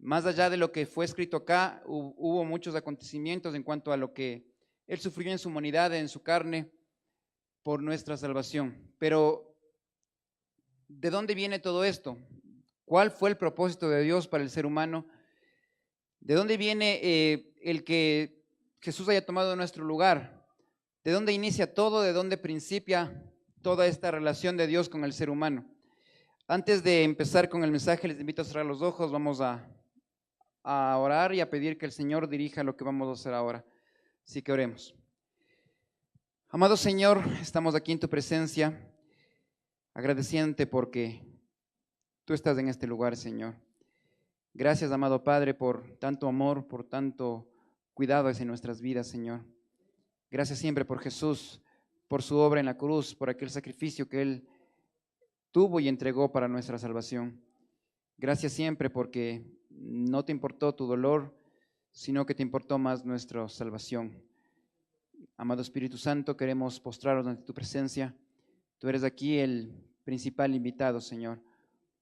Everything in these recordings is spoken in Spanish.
Más allá de lo que fue escrito acá, hubo muchos acontecimientos en cuanto a lo que Él sufrió en su humanidad, en su carne, por nuestra salvación. Pero, ¿de dónde viene todo esto? ¿Cuál fue el propósito de Dios para el ser humano? ¿De dónde viene el que Jesús haya tomado nuestro lugar? ¿De dónde inicia todo? ¿De dónde principia toda esta relación de Dios con el ser humano? Antes de empezar con el mensaje, les invito a cerrar los ojos. Vamos a orar y a pedir que el Señor dirija lo que vamos a hacer ahora. Así que oremos. Amado Señor, estamos aquí en tu presencia, agradeciéndote porque tú estás en este lugar, Señor. Gracias, amado Padre, por tanto amor, por tanto cuidado hacia nuestras vidas, Señor. Gracias siempre por Jesús, por su obra en la cruz, por aquel sacrificio que Él tuvo y entregó para nuestra salvación. Gracias siempre porque no te importó tu dolor, sino que te importó más nuestra salvación. Amado Espíritu Santo, queremos postrarnos ante tu presencia. Tú eres aquí el principal invitado, Señor.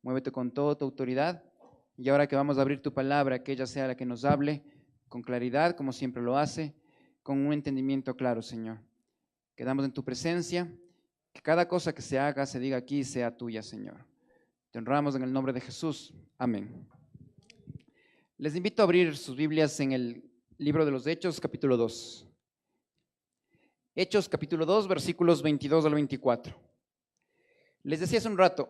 Muévete con toda tu autoridad. Y ahora que vamos a abrir tu palabra, que ella sea la que nos hable con claridad, como siempre lo hace, con un entendimiento claro, Señor. Quedamos en tu presencia, que cada cosa que se haga, se diga aquí, sea tuya, Señor. Te honramos en el nombre de Jesús. Amén. Les invito a abrir sus Biblias en el libro de los Hechos, capítulo 2. Hechos, capítulo 2, versículos 22 al 24. Les decía hace un rato,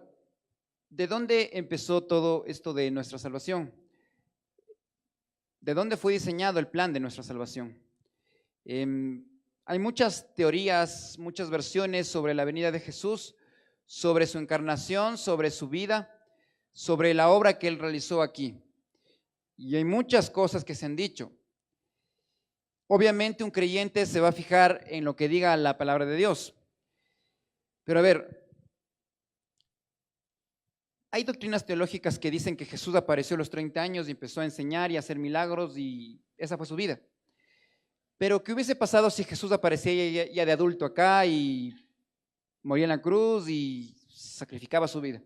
¿de dónde empezó todo esto de nuestra salvación? ¿De dónde fue diseñado el plan de nuestra salvación? Hay muchas teorías, muchas versiones sobre la venida de Jesús, sobre su encarnación, sobre su vida, sobre la obra que Él realizó aquí. Y hay muchas cosas que se han dicho. Obviamente un creyente se va a fijar en lo que diga la palabra de Dios. Pero a ver, hay doctrinas teológicas que dicen que Jesús apareció a los 30 años y empezó a enseñar y a hacer milagros y esa fue su vida. Pero ¿qué hubiese pasado si Jesús aparecía ya de adulto acá y moría en la cruz y sacrificaba su vida?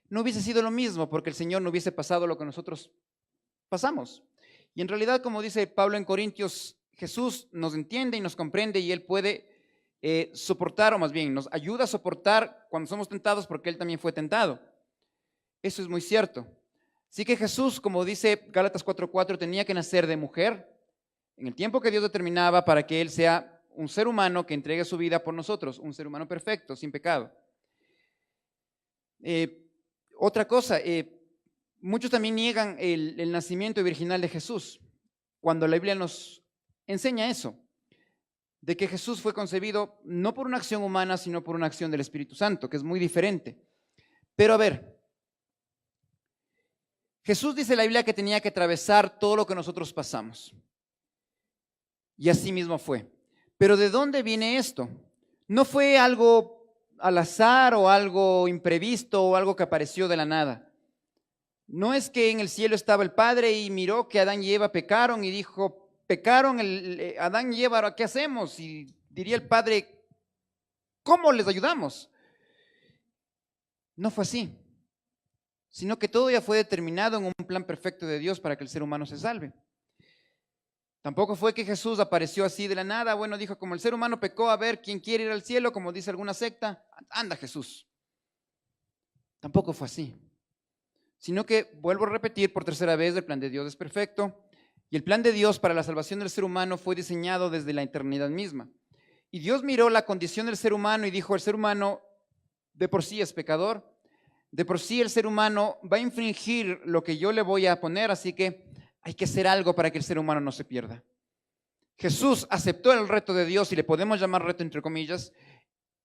No hubiese sido lo mismo porque el Señor no hubiese pasado lo que nosotros pasamos. Y en realidad, como dice Pablo en Corintios, Jesús nos entiende y nos comprende y Él puede soportar, o más bien nos ayuda a soportar cuando somos tentados porque Él también fue tentado. Eso es muy cierto. Así que Jesús, como dice Gálatas 4:4, tenía que nacer de mujer en el tiempo que Dios determinaba para que Él sea un ser humano que entregue su vida por nosotros, un ser humano perfecto, sin pecado. Otra cosa, muchos también niegan el nacimiento virginal de Jesús, cuando la Biblia nos enseña eso, de que Jesús fue concebido no por una acción humana, sino por una acción del Espíritu Santo, que es muy diferente. Pero a ver, Jesús dice en la Biblia que tenía que atravesar todo lo que nosotros pasamos. Y así mismo fue. Pero ¿de dónde viene esto? No fue algo al azar o algo imprevisto o algo que apareció de la nada. No es que en el cielo estaba el Padre y miró que Adán y Eva pecaron y dijo, pecaron Adán y Eva, ¿qué hacemos? Y diría el Padre, ¿cómo les ayudamos? No fue así, sino que todo ya fue determinado en un plan perfecto de Dios para que el ser humano se salve. Tampoco fue que Jesús apareció así de la nada. Bueno, dijo, como el ser humano pecó, a ver, ¿quién quiere ir al cielo? Como dice alguna secta, anda Jesús. Tampoco fue así. Sino que, vuelvo a repetir por tercera vez, el plan de Dios es perfecto. Y el plan de Dios para la salvación del ser humano fue diseñado desde la eternidad misma. Y Dios miró la condición del ser humano y dijo, el ser humano de por sí es pecador. De por sí el ser humano va a infringir lo que yo le voy a poner, así que hay que hacer algo para que el ser humano no se pierda. Jesús aceptó el reto de Dios, y le podemos llamar reto entre comillas,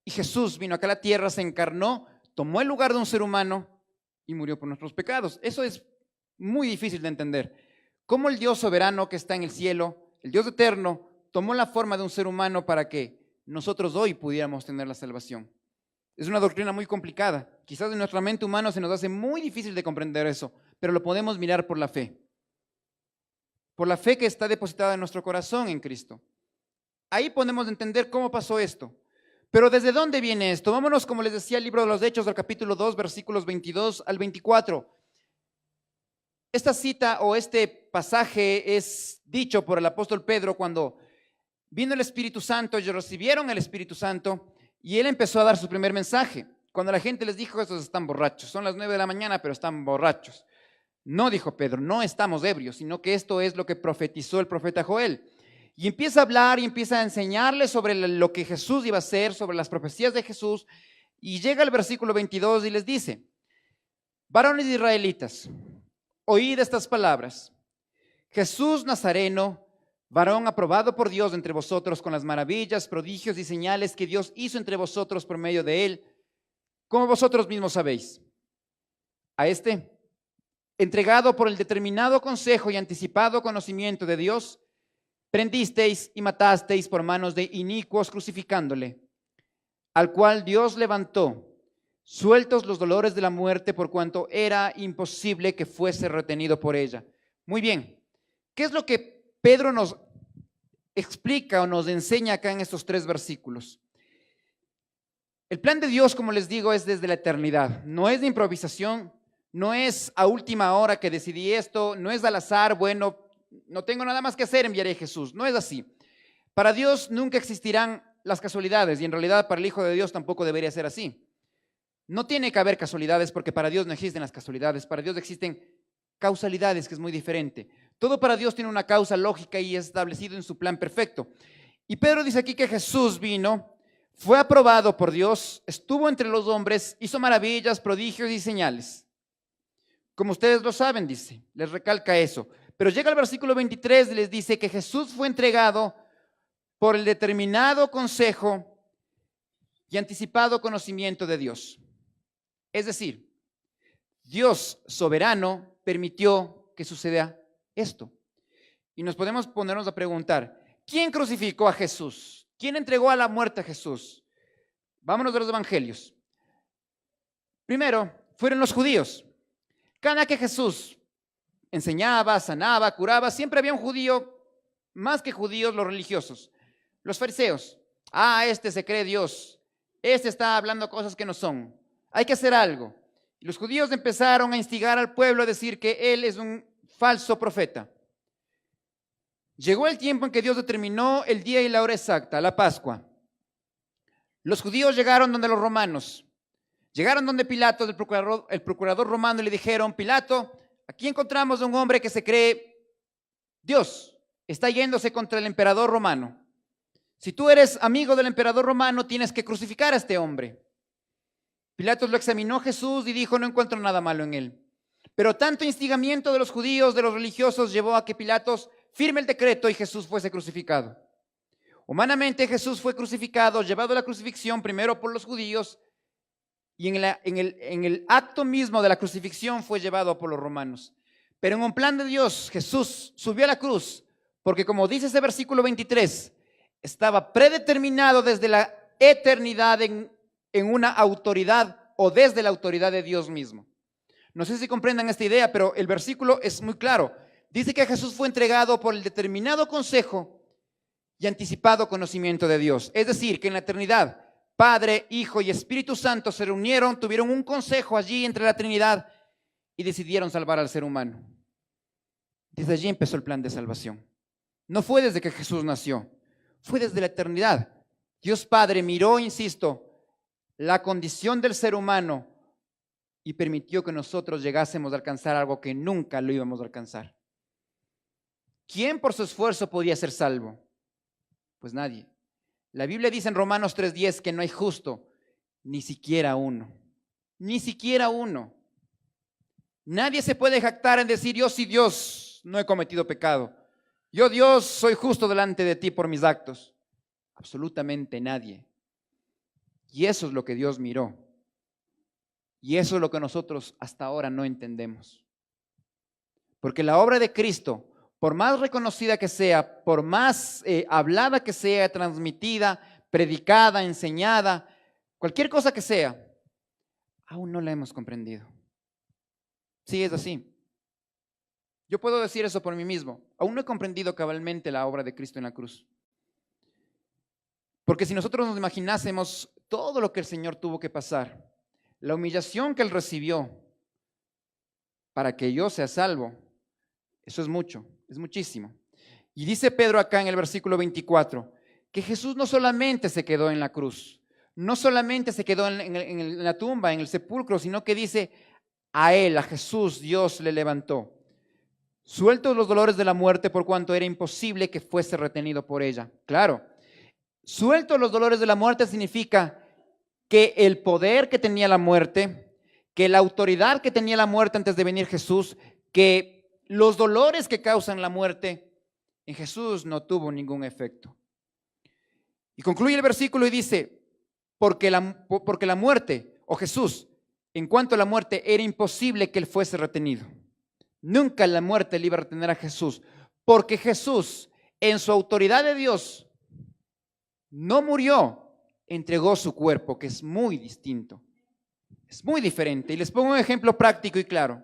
y Jesús vino acá a la tierra, se encarnó, tomó el lugar de un ser humano y murió por nuestros pecados. Eso es muy difícil de entender. ¿Cómo el Dios soberano que está en el cielo, el Dios eterno, tomó la forma de un ser humano para que nosotros hoy pudiéramos tener la salvación? Es una doctrina muy complicada. Quizás en nuestra mente humana se nos hace muy difícil de comprender eso, pero lo podemos mirar por la fe. Por la fe que está depositada en nuestro corazón en Cristo. Ahí podemos entender cómo pasó esto. Pero ¿desde dónde viene esto? Vámonos, como les decía, al libro de los Hechos, al capítulo 2, versículos 22 al 24. Esta cita o este pasaje es dicho por el apóstol Pedro cuando vino el Espíritu Santo, ellos recibieron el Espíritu Santo y él empezó a dar su primer mensaje. Cuando la gente les dijo, estos están borrachos, son las 9 de la mañana, pero están borrachos. No, dijo Pedro, no estamos ebrios, sino que esto es lo que profetizó el profeta Joel. Y empieza a hablar y empieza a enseñarles sobre lo que Jesús iba a hacer, sobre las profecías de Jesús. Y llega al versículo 22 y les dice: varones israelitas, oíd estas palabras. Jesús Nazareno, varón aprobado por Dios entre vosotros con las maravillas, prodigios y señales que Dios hizo entre vosotros por medio de él, como vosotros mismos sabéis. A este, entregado por el determinado consejo y anticipado conocimiento de Dios, prendisteis y matasteis por manos de inicuos crucificándole, al cual Dios levantó, sueltos los dolores de la muerte, por cuanto era imposible que fuese retenido por ella. Muy bien, ¿qué es lo que Pedro nos explica o nos enseña acá en estos 3 versículos? El plan de Dios, como les digo, es desde la eternidad, no es de improvisación, no es a última hora que decidí esto, no es al azar, bueno, no tengo nada más que hacer, enviaré a Jesús, no es así. Para Dios nunca existirán las casualidades y en realidad para el Hijo de Dios tampoco debería ser así. No tiene que haber casualidades porque para Dios no existen las casualidades, para Dios existen causalidades, que es muy diferente. Todo para Dios tiene una causa lógica y es establecido en su plan perfecto. Y Pedro dice aquí que Jesús vino, fue aprobado por Dios, estuvo entre los hombres, hizo maravillas, prodigios y señales. Como ustedes lo saben, dice, les recalca eso. Pero llega al versículo 23 y les dice que Jesús fue entregado por el determinado consejo y anticipado conocimiento de Dios. Es decir, Dios soberano permitió que suceda esto. Y nos podemos ponernos a preguntar, ¿quién crucificó a Jesús? ¿Quién entregó a la muerte a Jesús? Vámonos de los evangelios. Primero, fueron los judíos. Cada que Jesús enseñaba, sanaba, curaba, siempre había un judío, más que judíos, los religiosos, los fariseos. Este se cree Dios, este está hablando cosas que no son, hay que hacer algo. Y los judíos empezaron a instigar al pueblo a decir que él es un falso profeta. Llegó el tiempo en que Dios determinó el día y la hora exacta, la Pascua. Los judíos llegaron donde los romanos, llegaron donde Pilato, el procurador romano, y le dijeron: Pilato, aquí encontramos a un hombre que se cree Dios, está yéndose contra el emperador romano. Si tú eres amigo del emperador romano, tienes que crucificar a este hombre. Pilatos lo examinó Jesús y dijo: no encuentro nada malo en él. Pero tanto instigamiento de los judíos, de los religiosos, llevó a que Pilatos firme el decreto y Jesús fuese crucificado. Humanamente Jesús fue crucificado, llevado a la crucifixión primero por los judíos y en el acto mismo de la crucifixión fue llevado por los romanos. Pero en un plan de Dios, Jesús subió a la cruz porque, como dice ese versículo 23, estaba predeterminado desde la eternidad en una autoridad o desde la autoridad de Dios mismo. No sé si comprendan esta idea, pero el versículo es muy claro. Dice que Jesús fue entregado por el determinado consejo y anticipado conocimiento de Dios. Es decir, que en la eternidad, Padre, Hijo y Espíritu Santo se reunieron, tuvieron un consejo allí entre la Trinidad y decidieron salvar al ser humano. Desde allí empezó el plan de salvación. No fue desde que Jesús nació, fue desde la eternidad. Dios Padre miró, insisto, la condición del ser humano y permitió que nosotros llegásemos a alcanzar algo que nunca lo íbamos a alcanzar. ¿Quién por su esfuerzo podía ser salvo? Pues nadie. La Biblia dice en Romanos 3:10 que no hay justo, ni siquiera uno. Ni siquiera uno. Nadie se puede jactar en decir: yo sí, Dios, no he cometido pecado. Yo, Dios, soy justo delante de ti por mis actos. Absolutamente nadie. Y eso es lo que Dios miró. Y eso es lo que nosotros hasta ahora no entendemos. Porque la obra de Cristo, por más reconocida que sea, por más hablada que sea, transmitida, predicada, enseñada, cualquier cosa que sea, aún no la hemos comprendido. Sí, es así. Yo puedo decir eso por mí mismo. Aún no he comprendido cabalmente la obra de Cristo en la cruz. Porque si nosotros nos imaginásemos todo lo que el Señor tuvo que pasar, la humillación que Él recibió para que yo sea salvo, Eso es mucho, es muchísimo. Y dice Pedro acá en el versículo 24, que Jesús no solamente se quedó en la cruz, no solamente se quedó en la tumba, en el sepulcro, sino que dice, a él, a Jesús, Dios le levantó, sueltos los dolores de la muerte por cuanto era imposible que fuese retenido por ella. Claro, sueltos los dolores de la muerte significa que el poder que tenía la muerte, que la autoridad que tenía la muerte antes de venir Jesús, que los dolores que causan la muerte, en Jesús no tuvo ningún efecto. Y concluye el versículo y dice, porque la muerte, o Jesús, en cuanto a la muerte, era imposible que él fuese retenido. Nunca la muerte le iba a retener a Jesús, porque Jesús, en su autoridad de Dios, no murió, entregó su cuerpo, que es muy distinto, es muy diferente. Y les pongo un ejemplo práctico y claro.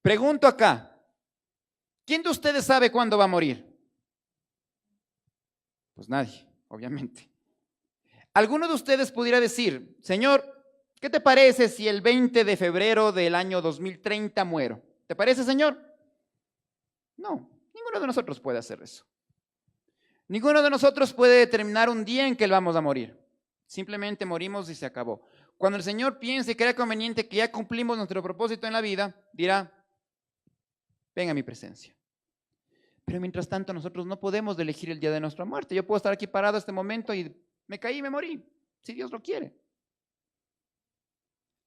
Pregunto acá, ¿quién de ustedes sabe cuándo va a morir? Pues nadie, obviamente. ¿Alguno de ustedes pudiera decir, Señor, qué te parece si el 20 de febrero del año 2030 muero? ¿Te parece, Señor? No, ninguno de nosotros puede hacer eso. Ninguno de nosotros puede determinar un día en que vamos a morir. Simplemente morimos y se acabó. Cuando el Señor piense que era conveniente que ya cumplimos nuestro propósito en la vida, dirá, ven a mi presencia. Pero mientras tanto nosotros no podemos elegir el día de nuestra muerte. Yo puedo estar aquí parado este momento y me caí y me morí, si Dios lo quiere.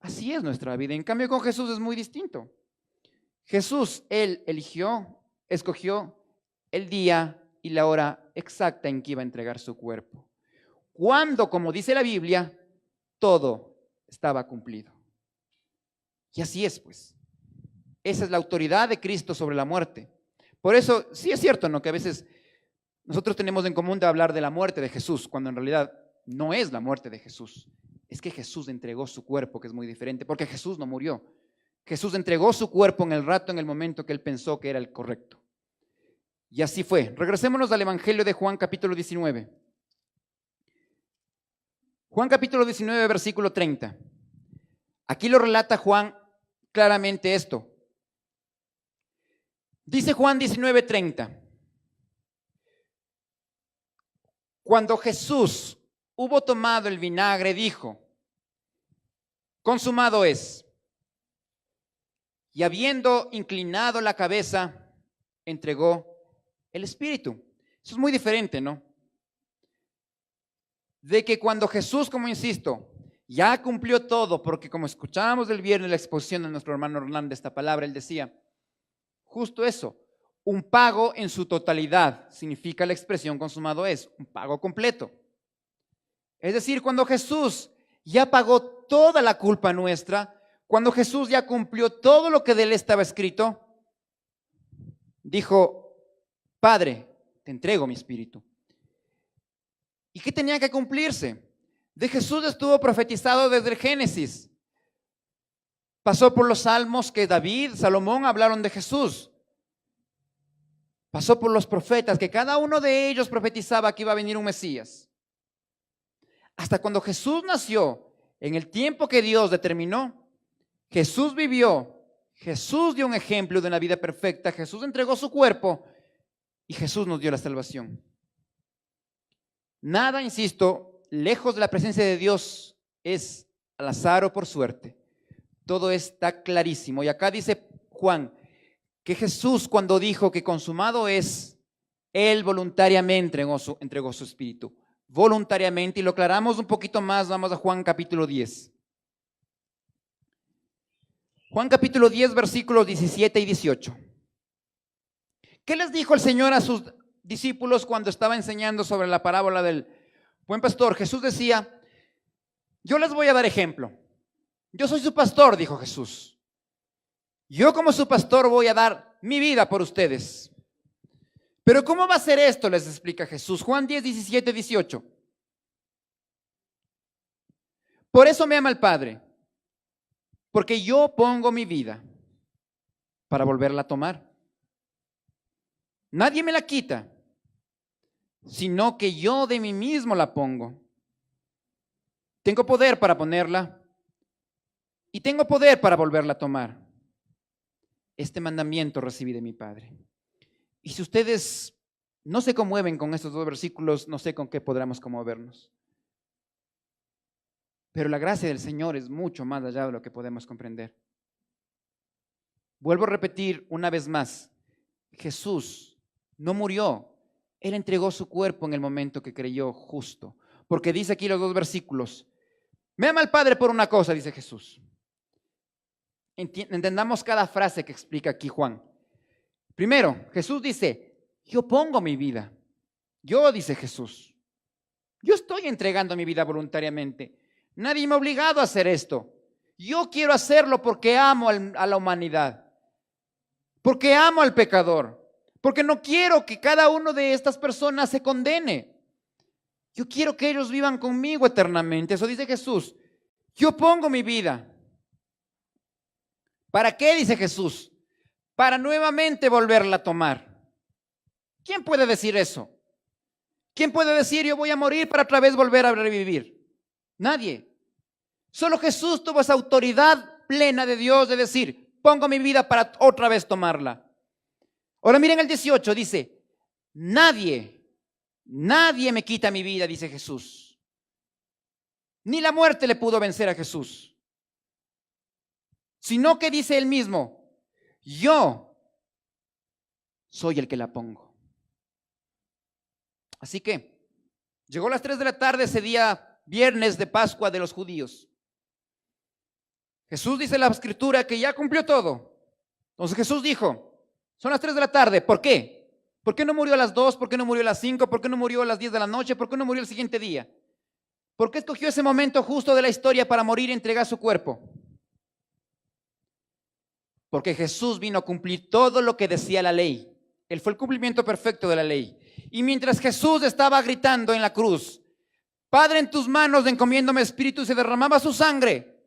Así es nuestra vida. En cambio con Jesús es muy distinto. Jesús, Él escogió el día y la hora exacta en que iba a entregar su cuerpo. Cuando, como dice la Biblia, todo estaba cumplido. Y así es, pues. Esa es la autoridad de Cristo sobre la muerte. Por eso, sí es cierto, ¿no? Que a veces nosotros tenemos en común de hablar de la muerte de Jesús, cuando en realidad no es la muerte de Jesús. Es que Jesús entregó su cuerpo, que es muy diferente, porque Jesús no murió. Jesús entregó su cuerpo en el momento que él pensó que era el correcto. Y así fue. Regresémonos al Evangelio de Juan capítulo 19. Juan capítulo 19, versículo 30. Aquí lo relata Juan claramente esto. Dice Juan 19:30. Cuando Jesús hubo tomado el vinagre, dijo, consumado es. Y habiendo inclinado la cabeza, entregó el Espíritu. Eso es muy diferente, ¿no? De que cuando Jesús, como insisto, ya cumplió todo, porque como escuchábamos el viernes la exposición de nuestro hermano Hernán de esta palabra, él decía, justo eso, un pago en su totalidad, significa la expresión consumado es, un pago completo. Es decir, cuando Jesús ya pagó toda la culpa nuestra, cuando Jesús ya cumplió todo lo que de él estaba escrito, dijo, Padre, te entrego mi espíritu. ¿Y qué tenía que cumplirse? De Jesús estuvo profetizado desde el Génesis. Pasó por los salmos que David, Salomón hablaron de Jesús. Pasó por los profetas, que cada uno de ellos profetizaba que iba a venir un Mesías. Hasta cuando Jesús nació, en el tiempo que Dios determinó, Jesús vivió, Jesús dio un ejemplo de una vida perfecta, Jesús entregó su cuerpo y Jesús nos dio la salvación. Nada, insisto, lejos de la presencia de Dios es al azar o por suerte. Todo está clarísimo. Y acá dice Juan que Jesús, cuando dijo que consumado es, Él voluntariamente entregó su espíritu. Voluntariamente, y lo aclaramos un poquito más, vamos a Juan capítulo 10. Juan capítulo 10, versículos 17 y 18. ¿Qué les dijo el Señor a sus discípulos cuando estaba enseñando sobre la parábola del buen pastor? Jesús decía, yo les voy a dar ejemplo. Yo soy su pastor, dijo Jesús. Yo como su pastor voy a dar mi vida por ustedes. Pero ¿cómo va a ser esto? Les explica Jesús. Juan 10, 17, 18. Por eso me ama el Padre, porque yo pongo mi vida para volverla a tomar. Nadie me la quita, sino que yo de mí mismo la pongo. Tengo poder para ponerla y tengo poder para volverla a tomar. este mandamiento recibí de mi Padre. Y si ustedes no se conmueven con estos dos versículos, no sé con qué podremos conmovernos. Pero la gracia del Señor es mucho más allá de lo que podemos comprender. Vuelvo a repetir una vez más, Jesús no murió, Él entregó su cuerpo en el momento que creyó justo. Porque dice aquí los dos versículos, me ama el Padre por una cosa, dice Jesús. Entendamos cada frase que explica aquí Juan. Primero, Jesús dice, yo pongo mi vida. Yo, dice Jesús, yo estoy entregando mi vida voluntariamente. Nadie me ha obligado a hacer esto. Yo quiero hacerlo porque amo a la humanidad, porque amo al pecador, porque no quiero que cada uno de estas personas se condene. Yo quiero que ellos vivan conmigo eternamente. Eso dice Jesús. Yo pongo mi vida. ¿Para qué? Dice Jesús. Para nuevamente volverla a tomar. ¿Quién puede decir eso? ¿Quién puede decir yo voy a morir para otra vez volver a revivir? Nadie. Solo Jesús tuvo esa autoridad plena de Dios de decir, pongo mi vida para otra vez tomarla. Ahora miren el 18, dice, nadie me quita mi vida, dice Jesús. Ni la muerte le pudo vencer a Jesús. Sino que dice él mismo, yo soy el que la pongo. Así que llegó a las 3 de la tarde ese día viernes de Pascua de los judíos. Jesús dice en la escritura que ya cumplió todo. Entonces Jesús dijo, son las 3 de la tarde, ¿por qué? ¿Por qué no murió a las 2? ¿Por qué no murió a las 5? ¿Por qué no murió a las 10 de la noche? ¿Por qué no murió el siguiente día? ¿Por qué escogió ese momento justo de la historia para morir y entregar su cuerpo? Porque Jesús vino a cumplir todo lo que decía la ley. Él fue el cumplimiento perfecto de la ley. Y mientras Jesús estaba gritando en la cruz, Padre, en tus manos encomiéndome espíritu, y se derramaba su sangre,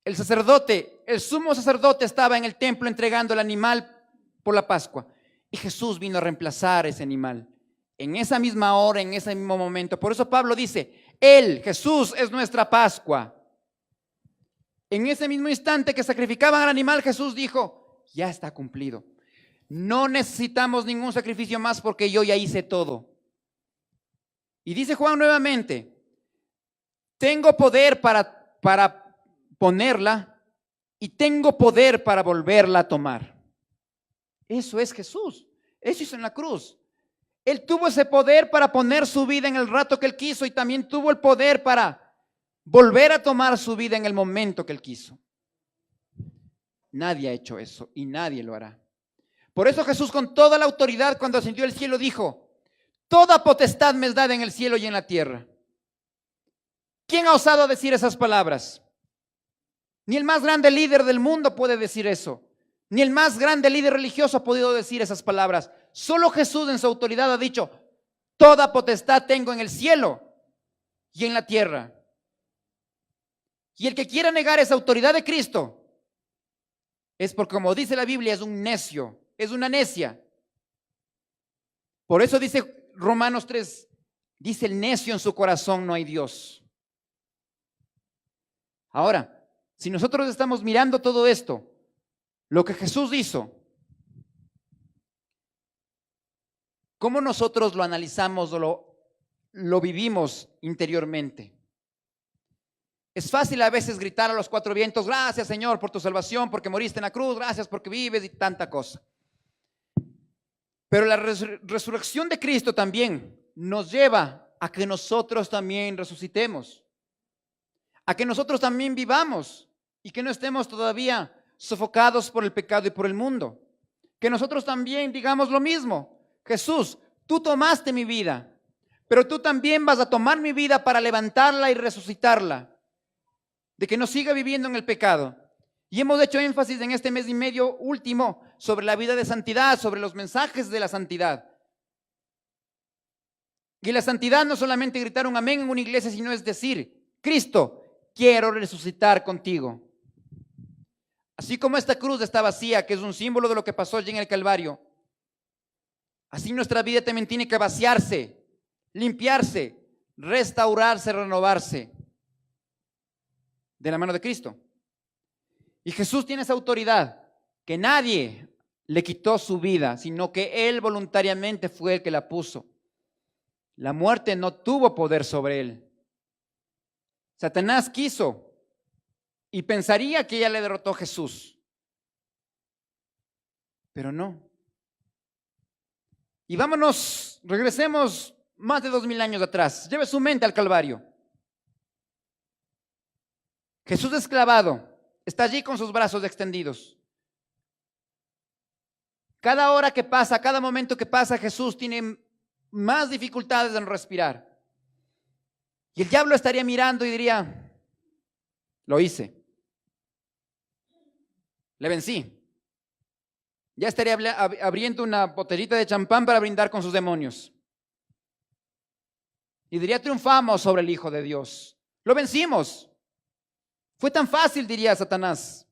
el sacerdote, el sumo sacerdote estaba en el templo entregando el animal por la Pascua. Y Jesús vino a reemplazar ese animal. En esa misma hora, en ese mismo momento. Por eso Pablo dice, Él, Jesús, es nuestra Pascua. En ese mismo instante que sacrificaban al animal, Jesús dijo, ya está cumplido. No necesitamos ningún sacrificio más porque yo ya hice todo. Y dice Juan nuevamente, tengo poder para ponerla y tengo poder para volverla a tomar. Eso es Jesús. Eso hizo en la cruz. Él tuvo ese poder para poner su vida en el rato que Él quiso y también tuvo el poder para volver a tomar su vida en el momento que Él quiso. Nadie ha hecho eso y nadie lo hará. Por eso Jesús, con toda la autoridad, cuando ascendió al cielo, dijo, toda potestad me es dada en el cielo y en la tierra. ¿Quién ha osado decir esas palabras? Ni el más grande líder del mundo puede decir eso. Ni el más grande líder religioso ha podido decir esas palabras. Solo Jesús en su autoridad ha dicho, toda potestad tengo en el cielo y en la tierra. Y el que quiera negar esa autoridad de Cristo es porque, como dice la Biblia, es un necio, es una necia. Por eso dice Romanos 3, dice el necio en su corazón no hay Dios. Ahora, si nosotros estamos mirando todo esto, lo que Jesús hizo, ¿cómo nosotros lo analizamos o lo vivimos interiormente? Es fácil a veces gritar a los cuatro vientos, gracias Señor por tu salvación, porque moriste en la cruz, gracias porque vives y tanta cosa. Pero la resurrección de Cristo también nos lleva a que nosotros también resucitemos, a que nosotros también vivamos y que no estemos todavía sofocados por el pecado y por el mundo. Que nosotros también digamos lo mismo, Jesús, tú tomaste mi vida, pero tú también vas a tomar mi vida para levantarla y resucitarla, de que no siga viviendo en el pecado. Y hemos hecho énfasis en este mes y medio último sobre la vida de santidad, sobre los mensajes de la santidad. Y la santidad no solamente gritar un amén en una iglesia, sino es decir, Cristo, quiero resucitar contigo. Así como esta cruz está vacía, que es un símbolo de lo que pasó allí en el Calvario, así nuestra vida también tiene que vaciarse, limpiarse, restaurarse, renovarse de la mano de Cristo. Y Jesús tiene esa autoridad que nadie le quitó su vida, sino que él voluntariamente fue el que la puso. La muerte no tuvo poder sobre él. Satanás quiso y pensaría que ya le derrotó a Jesús, pero no. Y regresemos más de 2000 años atrás. Lleve su mente al Calvario. Jesús es clavado, está allí con sus brazos extendidos. Cada hora que pasa, cada momento que pasa, Jesús tiene más dificultades en respirar. Y el diablo estaría mirando y diría, lo hice, le vencí. Ya estaría abriendo una botellita de champán para brindar con sus demonios. Y diría, triunfamos sobre el Hijo de Dios. Lo vencimos. Fue tan fácil, diría Satanás.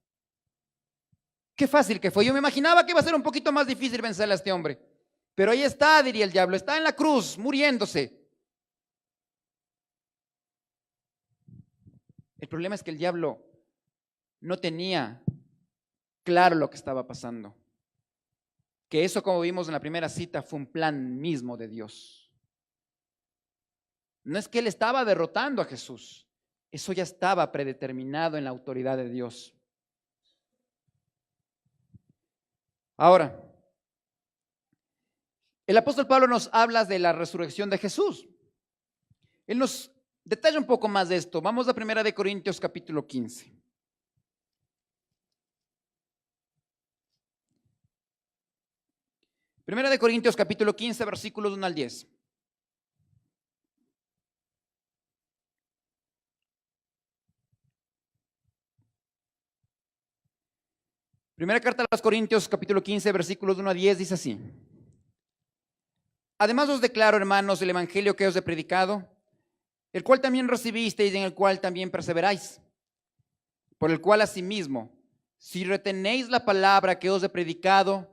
Qué fácil que fue. Yo me imaginaba que iba a ser un poquito más difícil vencerle a este hombre. Pero ahí está, diría el diablo, está en la cruz, muriéndose. El problema es que el diablo no tenía claro lo que estaba pasando. Que eso, como vimos en la primera cita, fue un plan mismo de Dios. No es que él estaba derrotando a Jesús. Eso ya estaba predeterminado en la autoridad de Dios. Ahora, el apóstol Pablo nos habla de la resurrección de Jesús. Él nos detalla un poco más de esto. Vamos a 1 Corintios capítulo 15. Primera de Corintios capítulo 15, versículos 1 al 10. Primera carta a los Corintios capítulo 15, versículos 1 a 10 dice así. Además os declaro, hermanos, el evangelio que os he predicado, el cual también recibisteis y en el cual también perseveráis, por el cual asimismo, si retenéis la palabra que os he predicado,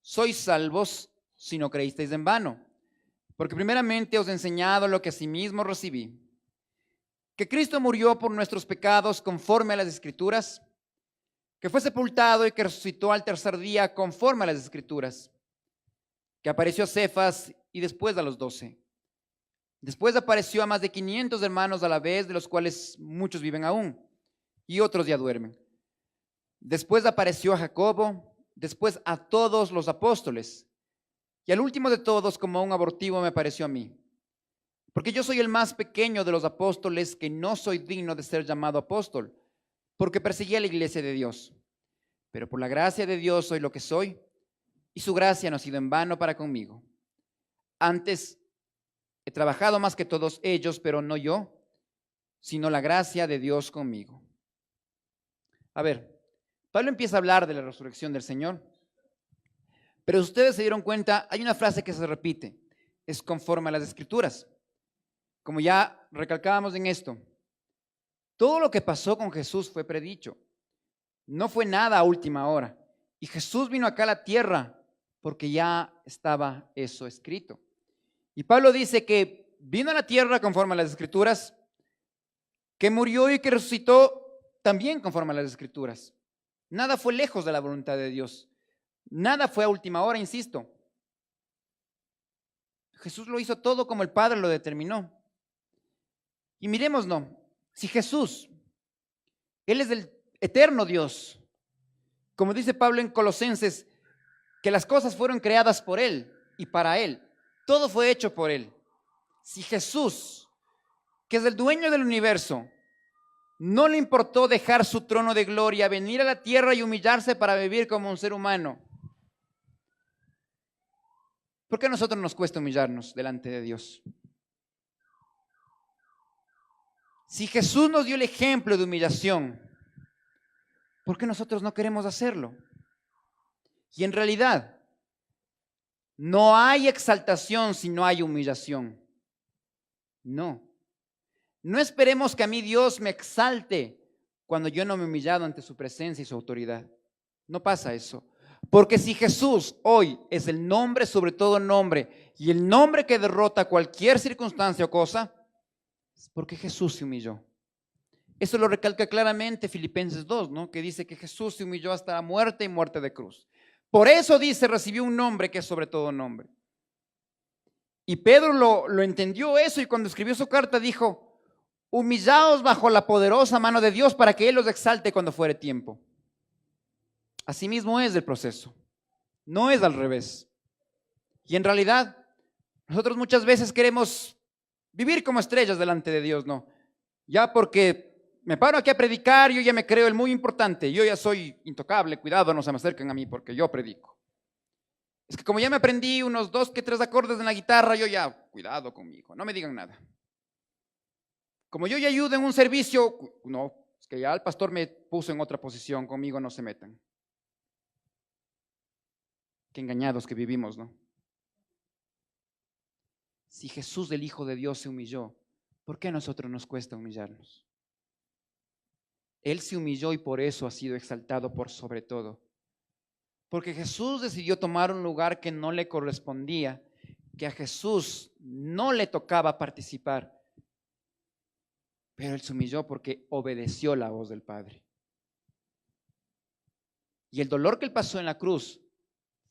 sois salvos si no creísteis en vano. Porque primeramente os he enseñado lo que asimismo recibí, que Cristo murió por nuestros pecados conforme a las Escrituras, que fue sepultado y que resucitó al tercer día conforme a las Escrituras, que apareció a Cefas y después a los 12. Después apareció a más de 500 hermanos a la vez, de los cuales muchos viven aún y otros ya duermen. Después apareció a Jacobo, después a todos los apóstoles, y al último de todos, como un abortivo, me apareció a mí. Porque yo soy el más pequeño de los apóstoles, que no soy digno de ser llamado apóstol, porque perseguí a la iglesia de Dios. Pero por la gracia de Dios soy lo que soy, y su gracia no ha sido en vano para conmigo. Antes he trabajado más que todos ellos, pero no yo, sino la gracia de Dios conmigo. A ver, Pablo empieza a hablar de la resurrección del Señor, pero ustedes se dieron cuenta, hay una frase que se repite, es conforme a las Escrituras. Como ya recalcábamos en esto, todo lo que pasó con Jesús fue predicho, no fue nada a última hora. Y Jesús vino acá a la tierra porque ya estaba eso escrito. Y Pablo dice que vino a la tierra conforme a las Escrituras, que murió y que resucitó también conforme a las Escrituras. Nada fue lejos de la voluntad de Dios. Nada fue a última hora, insisto. Jesús lo hizo todo como el Padre lo determinó. Y miremoslo, si Jesús, Él es el eterno Dios, como dice Pablo en Colosenses, que las cosas fueron creadas por Él y para Él. Todo fue hecho por Él. Si Jesús, que es el dueño del universo, no le importó dejar su trono de gloria, venir a la tierra y humillarse para vivir como un ser humano, ¿por qué a nosotros nos cuesta humillarnos delante de Dios? Si Jesús nos dio el ejemplo de humillación, ¿por qué nosotros no queremos hacerlo? Y en realidad, no hay exaltación si no hay humillación. No. No esperemos que a mí Dios me exalte cuando yo no me he humillado ante su presencia y su autoridad. No pasa eso. Porque si Jesús hoy es el nombre sobre todo nombre y el nombre que derrota cualquier circunstancia o cosa, es porque Jesús se humilló. Eso lo recalca claramente Filipenses 2, ¿no? Que dice que Jesús se humilló hasta la muerte y muerte de cruz. Por eso dice, recibió un nombre que es sobre todo nombre. Y Pedro lo entendió eso y cuando escribió su carta dijo, humillaos bajo la poderosa mano de Dios para que Él los exalte cuando fuere tiempo. Así mismo es el proceso, no es al revés. Y en realidad, nosotros muchas veces queremos vivir como estrellas delante de Dios, ¿no? Ya porque me paro aquí a predicar, yo ya me creo el muy importante, yo ya soy intocable, cuidado, no se me acerquen a mí porque yo predico. Es que como ya me aprendí unos 2 que 3 acordes en la guitarra, yo ya, cuidado conmigo, no me digan nada. Como yo ya ayudo en un servicio, no, es que ya el pastor me puso en otra posición, conmigo no se metan. Qué engañados que vivimos, ¿no? Si Jesús, el Hijo de Dios, se humilló, ¿por qué a nosotros nos cuesta humillarnos? Él se humilló y por eso ha sido exaltado por sobre todo. Porque Jesús decidió tomar un lugar que no le correspondía, que a Jesús no le tocaba participar. Pero Él se humilló porque obedeció la voz del Padre. Y el dolor que Él pasó en la cruz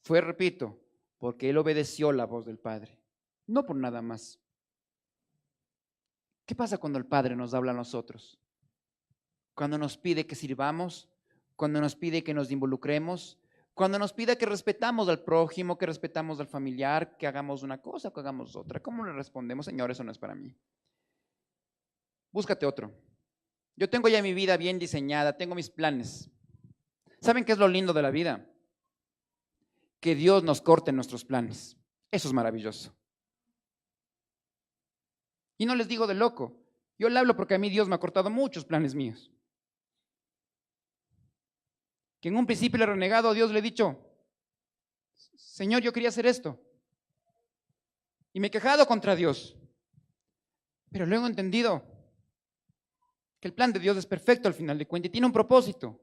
fue, repito, porque Él obedeció la voz del Padre, no por nada más. ¿Qué pasa cuando el Padre nos habla a nosotros? Cuando nos pide que sirvamos, cuando nos pide que nos involucremos, cuando nos pide que respetamos al prójimo, que respetamos al familiar, que hagamos una cosa, que hagamos otra. ¿Cómo le respondemos? Señor, eso no es para mí. Búscate otro. Yo tengo ya mi vida bien diseñada, tengo mis planes. ¿Saben qué es lo lindo de la vida? Que Dios nos corte nuestros planes. Eso es maravilloso. Y no les digo de loco. Yo le hablo porque a mí Dios me ha cortado muchos planes míos. Que en un principio le he renegado a Dios, le he dicho, Señor, yo quería hacer esto. Y me he quejado contra Dios. Pero luego he entendido que el plan de Dios es perfecto al final de cuentas y tiene un propósito.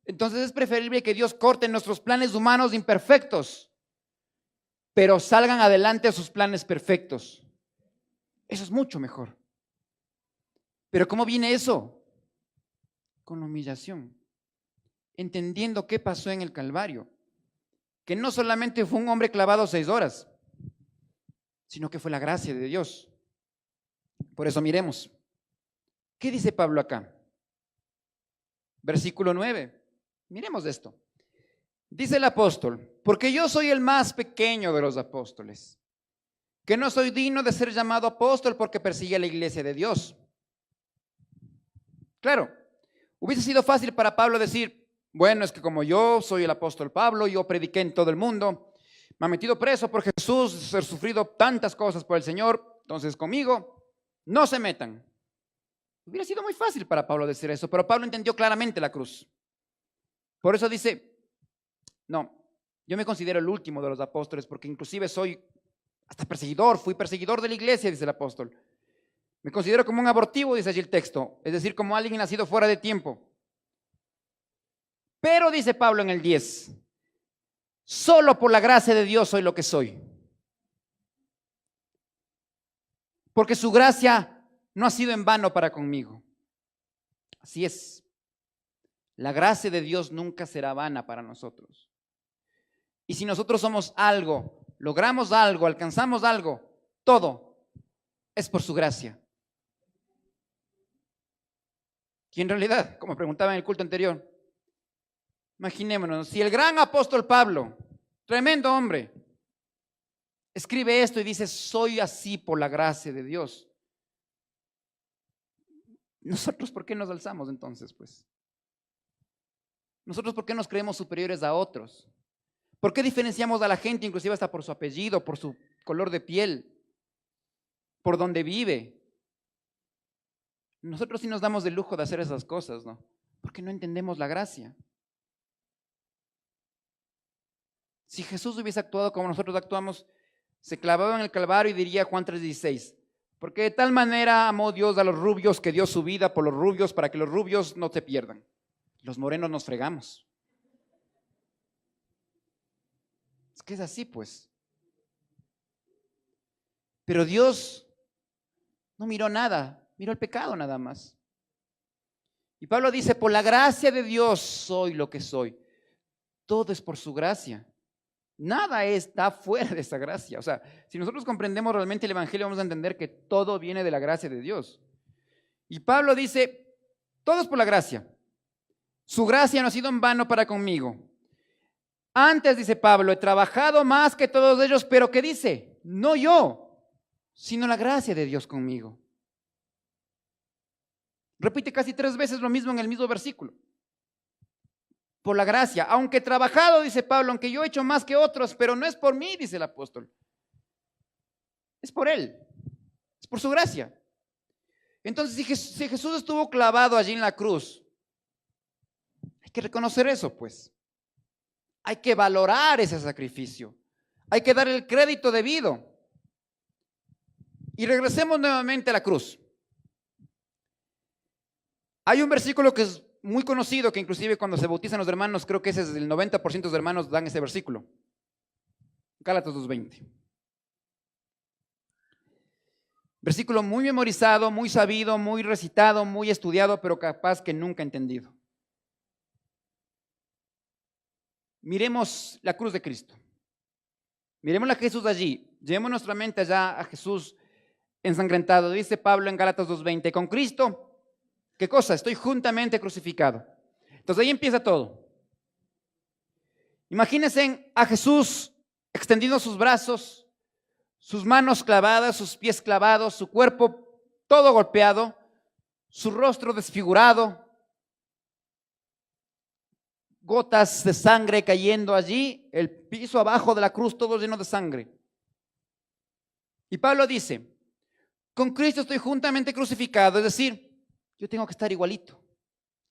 Entonces es preferible que Dios corte nuestros planes humanos imperfectos, pero salgan adelante a sus planes perfectos. Eso es mucho mejor. Pero ¿cómo viene eso? Con la humillación. Entendiendo qué pasó en el Calvario. Que no solamente fue un hombre clavado 6 horas, sino que fue la gracia de Dios. Por eso miremos. ¿Qué dice Pablo acá? Versículo 9. Miremos esto. Dice el apóstol, porque yo soy el más pequeño de los apóstoles, que no soy digno de ser llamado apóstol porque persigue a la iglesia de Dios. Claro, hubiese sido fácil para Pablo decir, bueno, es que como yo soy el apóstol Pablo, yo prediqué en todo el mundo, me han metido preso por Jesús, he sufrido tantas cosas por el Señor, entonces conmigo no se metan. Hubiera sido muy fácil para Pablo decir eso, pero Pablo entendió claramente la cruz. Por eso dice, no, yo me considero el último de los apóstoles porque inclusive soy hasta perseguidor, fui perseguidor de la iglesia, dice el apóstol. Me considero como un abortivo, dice allí el texto, es decir, como alguien nacido fuera de tiempo. Pero dice Pablo en el 10, solo por la gracia de Dios soy lo que soy. Porque su gracia no ha sido en vano para conmigo. Así es. La gracia de Dios nunca será vana para nosotros. Y si nosotros somos algo, logramos algo, alcanzamos algo, todo es por su gracia. Y en realidad, como preguntaba en el culto anterior, imaginémonos, si el gran apóstol Pablo, tremendo hombre, escribe esto y dice, soy así por la gracia de Dios. ¿Nosotros por qué nos alzamos entonces, pues? ¿Nosotros por qué nos creemos superiores a otros? ¿Por qué diferenciamos a la gente, inclusive hasta por su apellido, por su color de piel, por donde vive? Nosotros sí nos damos el lujo de hacer esas cosas, ¿no? Porque no entendemos la gracia. Si Jesús hubiese actuado como nosotros actuamos, se clavaba en el Calvario y diría Juan 3:16, porque de tal manera amó Dios a los rubios que dio su vida por los rubios para que los rubios no se pierdan. Los morenos nos fregamos. Es que es así, pues. Pero Dios no miró nada. miró el pecado nada más. Y Pablo dice, por la gracia de Dios soy lo que soy. Todo es por su gracia. Nada está fuera de esa gracia. O sea, si nosotros comprendemos realmente el Evangelio, vamos a entender que todo viene de la gracia de Dios. Y Pablo dice, todo es por la gracia. Su gracia no ha sido en vano para conmigo. Antes, dice Pablo, he trabajado más que todos ellos, pero ¿qué dice? No yo, sino la gracia de Dios conmigo. Repite casi 3 veces lo mismo en el mismo versículo. Por la gracia, aunque he trabajado, dice Pablo, aunque yo he hecho más que otros, pero no es por mí, dice el apóstol. Es por Él, es por su gracia. Entonces, si Jesús estuvo clavado allí en la cruz, hay que reconocer eso, pues. Hay que valorar ese sacrificio. Hay que dar el crédito debido. Y regresemos nuevamente a la cruz. Hay un versículo que es muy conocido, que inclusive cuando se bautizan los hermanos, creo que ese es el 90% de los hermanos dan ese versículo. Gálatas 2:20. Versículo muy memorizado, muy sabido, muy recitado, muy estudiado, pero capaz que nunca entendido. Miremos la cruz de Cristo. Miremos a Jesús allí. Llevemos nuestra mente allá a Jesús ensangrentado. Dice Pablo en Gálatas 2:20, con Cristo, ¿qué cosa? Estoy juntamente crucificado. Entonces ahí empieza todo. Imagínense a Jesús extendiendo sus brazos, sus manos clavadas, sus pies clavados, su cuerpo todo golpeado, su rostro desfigurado, gotas de sangre cayendo allí, el piso abajo de la cruz todo lleno de sangre. Y Pablo dice, con Cristo estoy juntamente crucificado, es decir, yo tengo que estar igualito.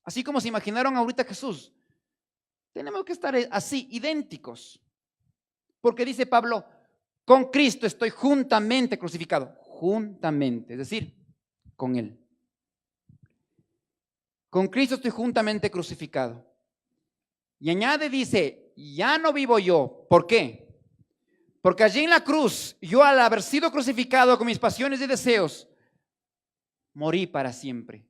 Así como se imaginaron ahorita Jesús, tenemos que estar así, idénticos. Porque dice Pablo, con Cristo estoy juntamente crucificado. Juntamente, es decir, con Él. Con Cristo estoy juntamente crucificado. Y añade, dice, ya no vivo yo. ¿Por qué? Porque allí en la cruz, yo al haber sido crucificado con mis pasiones y deseos, morí para siempre.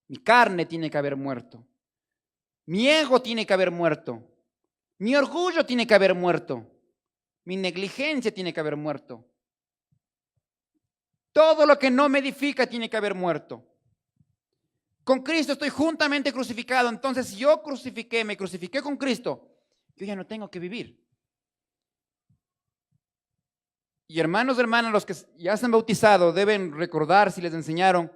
Mi carne tiene que haber muerto. Mi ego tiene que haber muerto. Mi orgullo tiene que haber muerto. Mi negligencia tiene que haber muerto. Todo lo que no me edifica tiene que haber muerto. Con Cristo estoy juntamente crucificado. Entonces, si yo me crucifiqué con Cristo, yo ya no tengo que vivir. Y hermanos, los que ya se han bautizado deben recordar si les enseñaron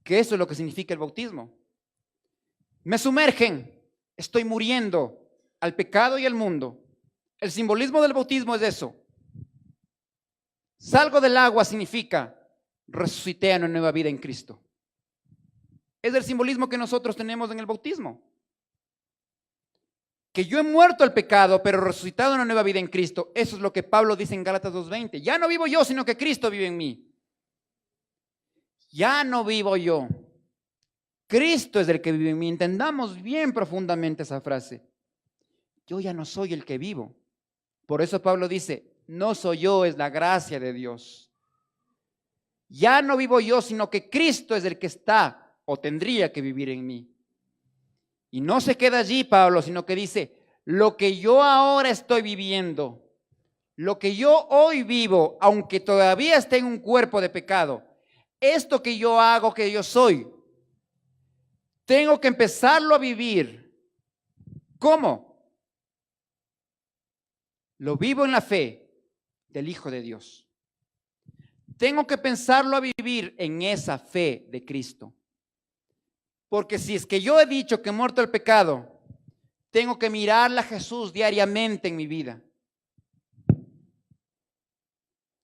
que eso es lo que significa el bautismo. Me sumergen, estoy muriendo al pecado y al mundo. El simbolismo del bautismo es eso. Salgo del agua significa resucité a una nueva vida en Cristo. Es el simbolismo que nosotros tenemos en el bautismo. Que yo he muerto al pecado, pero resucitado a una nueva vida en Cristo. Eso es lo que Pablo dice en Gálatas 2:20. Ya no vivo yo, sino que Cristo vive en mí. Ya no vivo yo. Cristo es el que vive en mí. Entendamos bien profundamente esa frase. Yo ya no soy el que vivo. Por eso Pablo dice, no soy yo, es la gracia de Dios. Ya no vivo yo, sino que Cristo es el que está o tendría que vivir en mí. Y no se queda allí Pablo, sino que dice, lo que yo ahora estoy viviendo, lo que yo hoy vivo, aunque todavía esté en un cuerpo de pecado, esto que yo hago, que yo soy, tengo que empezarlo a vivir. ¿Cómo? Lo vivo en la fe del Hijo de Dios. Tengo que pensarlo a vivir en esa fe de Cristo. Porque si es que yo he dicho que he muerto el pecado, tengo que mirarle a Jesús diariamente en mi vida.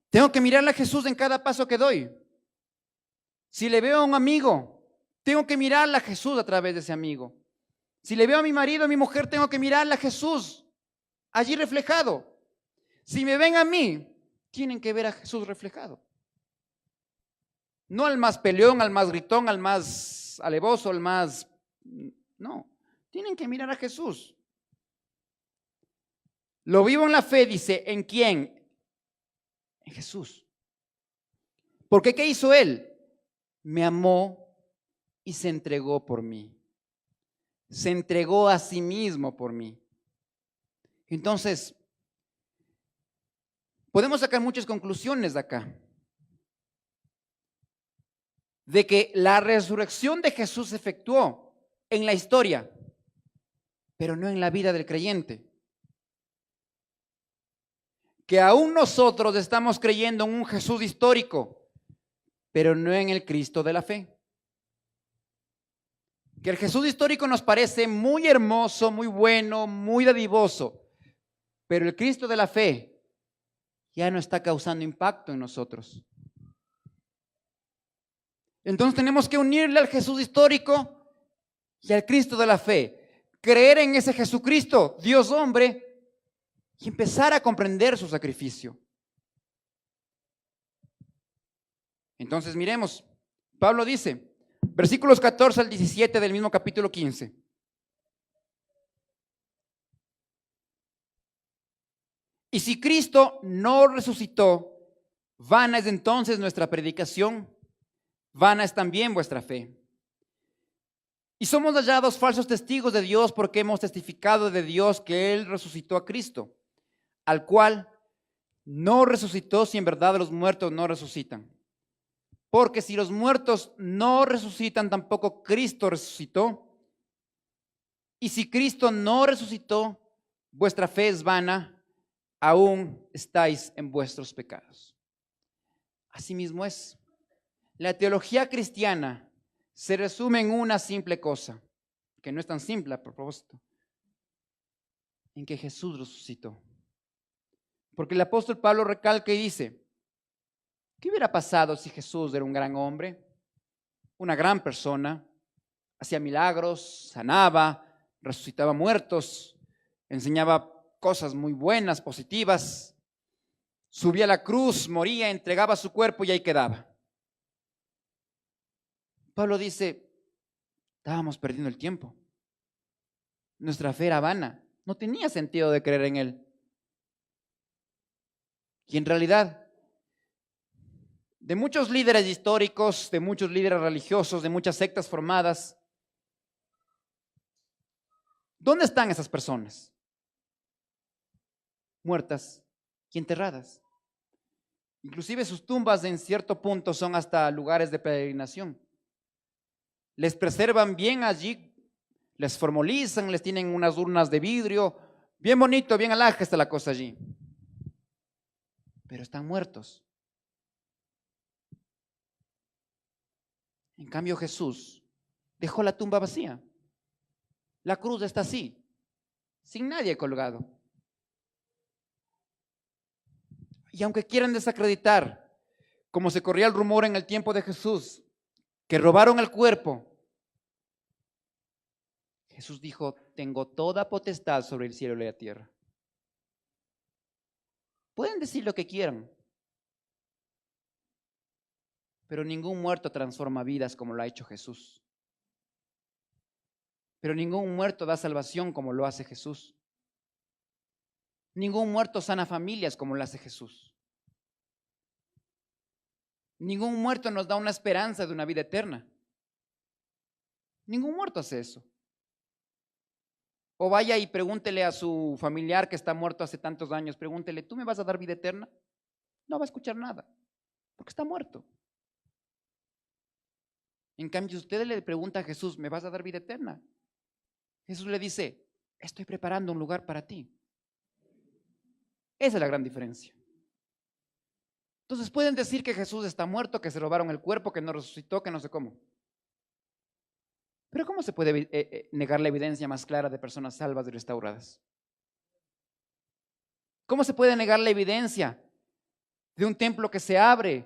Tengo que mirarle a Jesús en cada paso que doy. Si le veo a un amigo, tengo que mirarle a Jesús a través de ese amigo. Si le veo a mi marido, a mi mujer, tengo que mirarle a Jesús allí reflejado. Si me ven a mí, tienen que ver a Jesús reflejado. No al más peleón, al más gritón, al más alevoso, al más... No, tienen que mirar a Jesús. Lo vivo en la fe, dice, ¿en quién? En Jesús. ¿Por qué? ¿Qué hizo Él? me amó y se entregó por mí. Se entregó a sí mismo por mí. Entonces, podemos sacar muchas conclusiones de acá. De que la resurrección de Jesús se efectuó en la historia, pero no en la vida del creyente. Que aún nosotros estamos creyendo en un Jesús histórico, pero no en el Cristo de la fe. Que el Jesús histórico nos parece muy hermoso, muy bueno, muy dadivoso, pero el Cristo de la fe ya no está causando impacto en nosotros. Entonces tenemos que unirle al Jesús histórico y al Cristo de la fe. Creer en ese Jesucristo, Dios hombre, y empezar a comprender su sacrificio. Entonces miremos, Pablo dice, versículos 14 al 17 del mismo capítulo 15. Y si Cristo no resucitó, vana es entonces nuestra predicación, vana es también vuestra fe. Y somos hallados falsos testigos de Dios porque hemos testificado de Dios que Él resucitó a Cristo, al cual no resucitó si en verdad los muertos no resucitan. Porque si los muertos no resucitan, tampoco Cristo resucitó. Y si Cristo no resucitó, vuestra fe es vana, aún estáis en vuestros pecados. Asimismo es. La teología cristiana se resume en una simple cosa, que no es tan simple a propósito, en que Jesús resucitó. Porque el apóstol Pablo recalca y dice, ¿qué hubiera pasado si Jesús era un gran hombre, una gran persona, hacía milagros, sanaba, resucitaba muertos, enseñaba cosas muy buenas, positivas, subía a la cruz, moría, entregaba su cuerpo y ahí quedaba? Pablo dice, estábamos perdiendo el tiempo. Nuestra fe era vana, no tenía sentido de creer en Él. Y en realidad, de muchos líderes históricos, de muchos líderes religiosos, de muchas sectas formadas, ¿dónde están esas personas? Muertas y enterradas. Inclusive sus tumbas en cierto punto son hasta lugares de peregrinación. Les preservan bien allí, les formalizan, les tienen unas urnas de vidrio, bien bonito, bien alhaja está la cosa allí. Pero están muertos. En cambio Jesús dejó la tumba vacía. La cruz está así, sin nadie colgado. Y aunque quieran desacreditar, como se corría el rumor en el tiempo de Jesús, que robaron el cuerpo, Jesús dijo, tengo toda potestad sobre el cielo y la tierra. Pueden decir lo que quieran, pero ningún muerto transforma vidas como lo ha hecho Jesús. Pero ningún muerto da salvación como lo hace Jesús. Ningún muerto sana familias como lo hace Jesús. Ningún muerto nos da una esperanza de una vida eterna. Ningún muerto hace eso. O vaya y pregúntele a su familiar que está muerto hace tantos años, pregúntele, ¿tú me vas a dar vida eterna? No va a escuchar nada, porque está muerto. En cambio, si usted le pregunta a Jesús, ¿me vas a dar vida eterna? Jesús le dice, estoy preparando un lugar para ti. Esa es la gran diferencia. Entonces pueden decir que Jesús está muerto, que se robaron el cuerpo, que no resucitó, que no sé cómo. Pero ¿cómo se puede negar la evidencia más clara de personas salvas y restauradas? ¿Cómo se puede negar la evidencia de un templo que se abre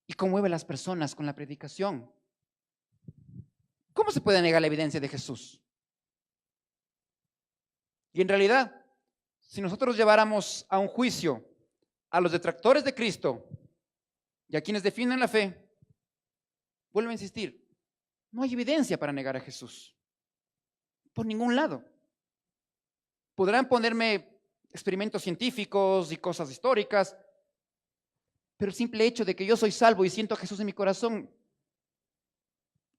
y conmueve a las personas con la predicación? ¿Cómo se puede negar la evidencia de Jesús? Y en realidad, si nosotros lleváramos a un juicio a los detractores de Cristo y a quienes defienden la fe, vuelvo a insistir, no hay evidencia para negar a Jesús. Por ningún lado. Podrán ponerme experimentos científicos y cosas históricas, pero el simple hecho de que yo soy salvo y siento a Jesús en mi corazón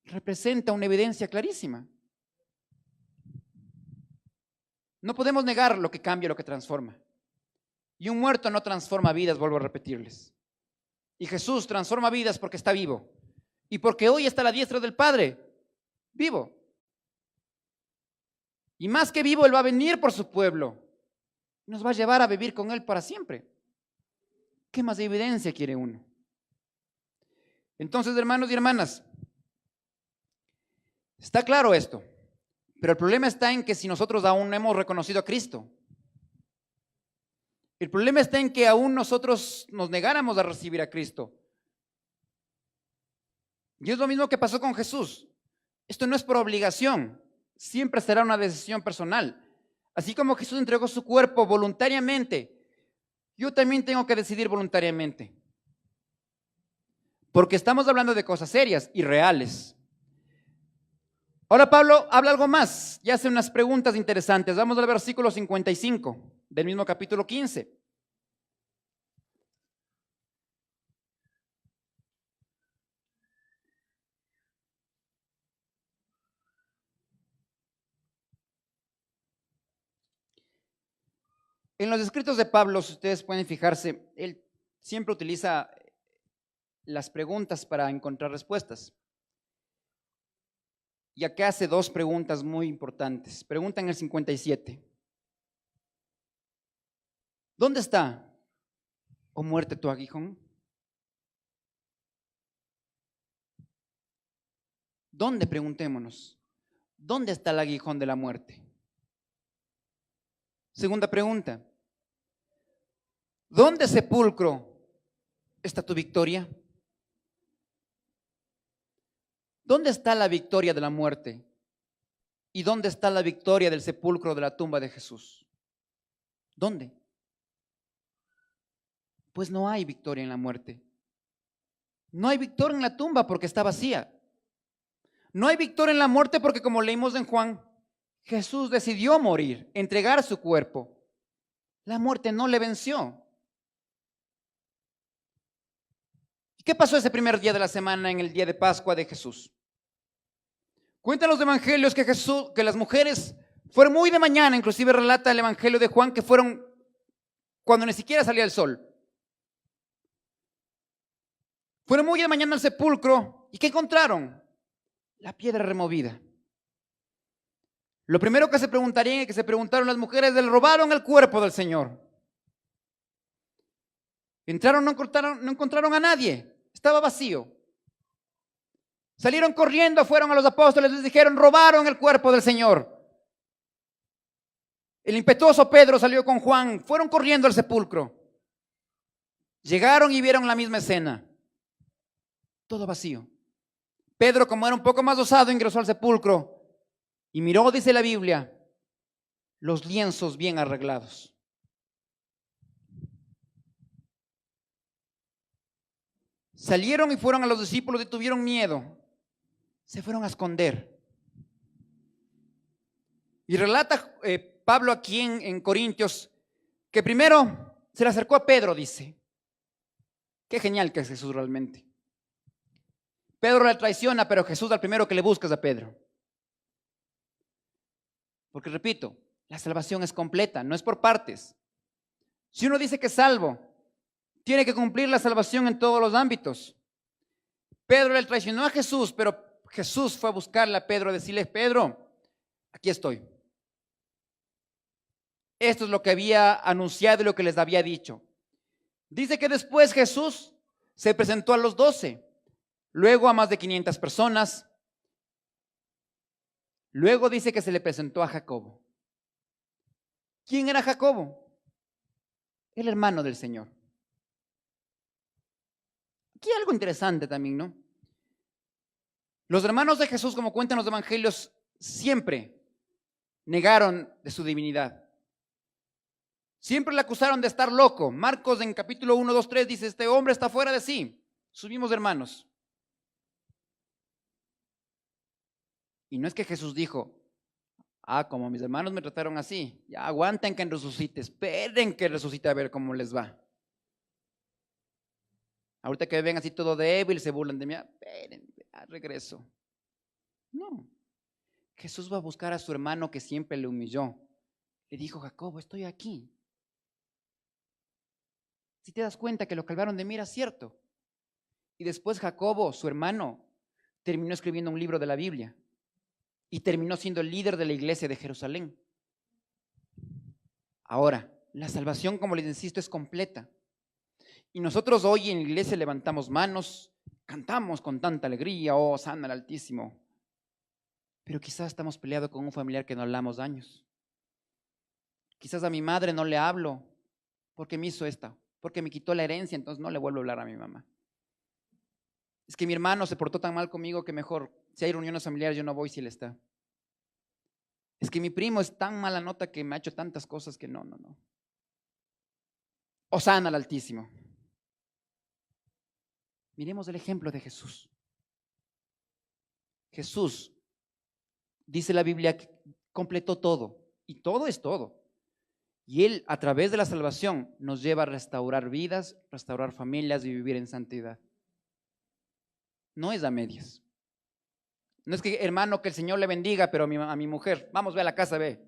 representa una evidencia clarísima. No podemos negar lo que cambia, lo que transforma. Y un muerto no transforma vidas, vuelvo a repetirles. Y Jesús transforma vidas porque está vivo. Y porque hoy está a la diestra del Padre, vivo. Y más que vivo, Él va a venir por su pueblo. Nos va a llevar a vivir con Él para siempre. ¿Qué más evidencia quiere uno? Entonces, hermanos y hermanas, está claro esto. Pero el problema está en que si nosotros aún no hemos reconocido a Cristo, el problema está en que aún nosotros nos negáramos a recibir a Cristo. Y es lo mismo que pasó con Jesús. Esto no es por obligación, siempre será una decisión personal. Así como Jesús entregó su cuerpo voluntariamente, yo también tengo que decidir voluntariamente. Porque estamos hablando de cosas serias y reales. Ahora Pablo habla algo más y hace unas preguntas interesantes. Vamos al versículo 55 del mismo capítulo 15. En los escritos de Pablo, si ustedes pueden fijarse, él siempre utiliza las preguntas para encontrar respuestas. Y acá hace dos preguntas muy importantes. Pregunta en el 57. ¿Dónde está, oh muerte, tu aguijón? ¿Dónde, preguntémonos, dónde está el aguijón de la muerte? Segunda pregunta. ¿Dónde, sepulcro, está tu victoria? ¿Dónde está la victoria de la muerte? ¿Y dónde está la victoria del sepulcro de la tumba de Jesús? ¿Dónde? Pues no hay victoria en la muerte. No hay victoria en la tumba porque está vacía. No hay victoria en la muerte porque, como leímos en Juan, Jesús decidió morir, entregar su cuerpo. La muerte no le venció. ¿Y qué pasó ese primer día de la semana, en el día de Pascua de Jesús? Cuentan los evangelios que las mujeres fueron muy de mañana, inclusive relata el evangelio de Juan que fueron cuando ni siquiera salía el sol. Fueron muy de mañana al sepulcro. ¿Y qué encontraron? La piedra removida. Lo primero que se preguntarían y que se preguntaron las mujeres: ¿le robaron el cuerpo del Señor? Entraron, no encontraron a nadie, estaba vacío. Salieron corriendo, fueron a los apóstoles, les dijeron: robaron el cuerpo del Señor. El impetuoso Pedro salió con Juan, fueron corriendo al sepulcro. Llegaron y vieron la misma escena. Todo vacío. Pedro, como era un poco más osado, ingresó al sepulcro y miró, dice la Biblia, los lienzos bien arreglados. Salieron y fueron a los discípulos y tuvieron miedo. Se fueron a esconder. Y relata Pablo aquí en Corintios que primero se le acercó a Pedro, dice. Qué genial que es Jesús realmente. Pedro le traiciona, pero Jesús al primero que le busca es a Pedro. Porque repito, la salvación es completa, no es por partes. Si uno dice que es salvo, tiene que cumplir la salvación en todos los ámbitos. Pedro le traicionó a Jesús, pero Jesús fue a buscarle a Pedro, a decirle: Pedro, aquí estoy. Esto es lo que había anunciado y lo que les había dicho. Dice que después Jesús se presentó a los 12, luego a más de 500 personas. Luego dice que se le presentó a Jacobo. ¿Quién era Jacobo? El hermano del Señor. Aquí hay algo interesante también, ¿no? Los hermanos de Jesús, como cuentan los evangelios, siempre negaron de su divinidad. Siempre le acusaron de estar loco. Marcos en capítulo 1, 2, 3 dice: este hombre está fuera de sí. Sus mismos hermanos. Y no es que Jesús dijo: como mis hermanos me trataron así, ya aguanten que resucite, esperen que resucite a ver cómo les va. Ahorita que me ven así todo débil, se burlan de mí, esperen, regreso. No. Jesús va a buscar a su hermano que siempre le humilló. Le dijo: Jacobo, estoy aquí. Si te das cuenta que lo que hablaron de mí era cierto. Y después Jacobo, su hermano, terminó escribiendo un libro de la Biblia y terminó siendo el líder de la iglesia de Jerusalén. Ahora, la salvación, como les insisto, es completa. Y nosotros hoy en la iglesia levantamos manos, cantamos con tanta alegría: oh, sana el Altísimo. Pero quizás estamos peleados con un familiar que no hablamos años. Quizás a mi madre no le hablo porque me hizo esta, porque me quitó la herencia, entonces no le vuelvo a hablar a mi mamá. Es que mi hermano se portó tan mal conmigo que mejor, si hay reuniones familiares, yo no voy si él está. Es que mi primo es tan mala nota que me ha hecho tantas cosas que no. Hosana al Altísimo. Miremos el ejemplo de Jesús. Jesús, dice la Biblia, que completó todo, y todo es todo. Y Él, a través de la salvación, nos lleva a restaurar vidas, restaurar familias y vivir en santidad. No es a medias. No es que, hermano, que el Señor le bendiga, pero a mi mujer, vamos, ve a la casa, ve.